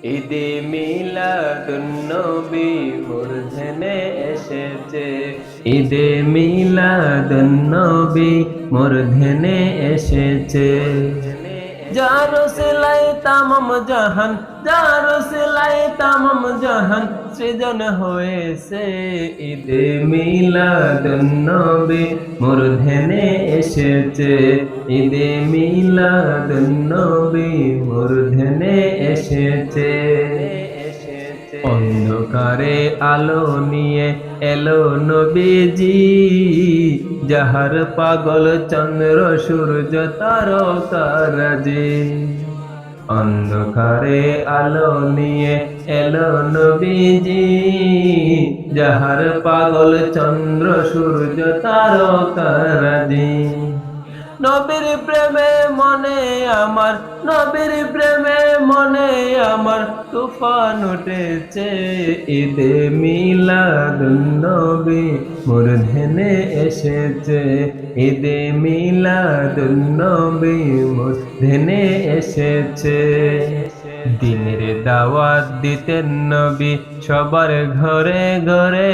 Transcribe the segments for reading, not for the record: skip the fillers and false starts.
ঈদে মিলাদুন নবী মূর্ধনে এসেছে, ঈদে মিলাদুন নবী মূর্ধনে এসেছে। যার সিলাই তামাম জাহান, যার সিলাই তামাম জাহান সৃজন হয়েছে, ঈদে মিলাদুন নবী মূর্ধনে এসেছে, ঈদে মিলাদুন নবী মূর্ধনে এসেছে। অন্ধকারে আলো নিয়ে এলো নবীজি, যাহার পাগল চন্দ্র সূর্য তারকারাজি। অন্ধকারে আলো নিয়ে এলো নবীজি, যাহার পাগল চন্দ্র সূর্য তারকারাজি। নবীর প্রেমে মনে আমার, নবীর প্রেমে মনে আমার তুফান উঠেছে, ঈদে মিলাদুন নবী মূর্ধনে এসেছে, ঈদে মিলাদুন নবী মূর্ধনে এসেছে। দিনের দাওয়াত দিতেন নবী সবার ঘরে ঘরে,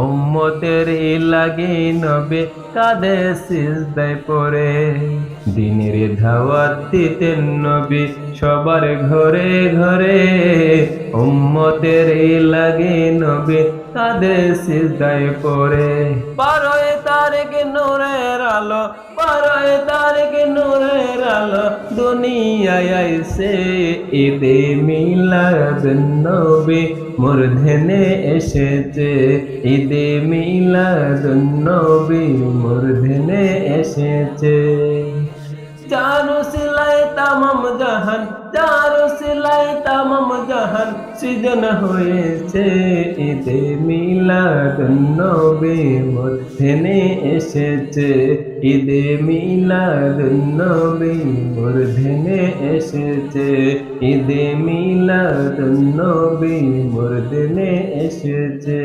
উম্মতের লাগি নবী কাঁধে সিজদায় পড়ে। দিনের দাওয়াত দিতেন নবী সবার ঘরে ঘরে, উম্মতের লাগি নবী কাঁধে সিজদায় পড়ে। 12 তারিখ নূরের আলো, 12 তারিখ নূরের আলো দুনিয়ায় আইছে, ঈদে মিলাদুন নবী মূর্ধনে এসেছে, ঈদে মিলাদুন নবী মূর্ধনে এসেছে। যার সিলাই তামাম জাহান, যার সিলাই তামাম জাহান সৃজন হয়েছে, ঈদে মিলাদুন নবী মূর্ধনে এসেছে, ঈদে মিলাদুন নবী মূর্ধনে এসেছে, ঈদে মিলাদুন নবী মূর্ধনে এসেছে।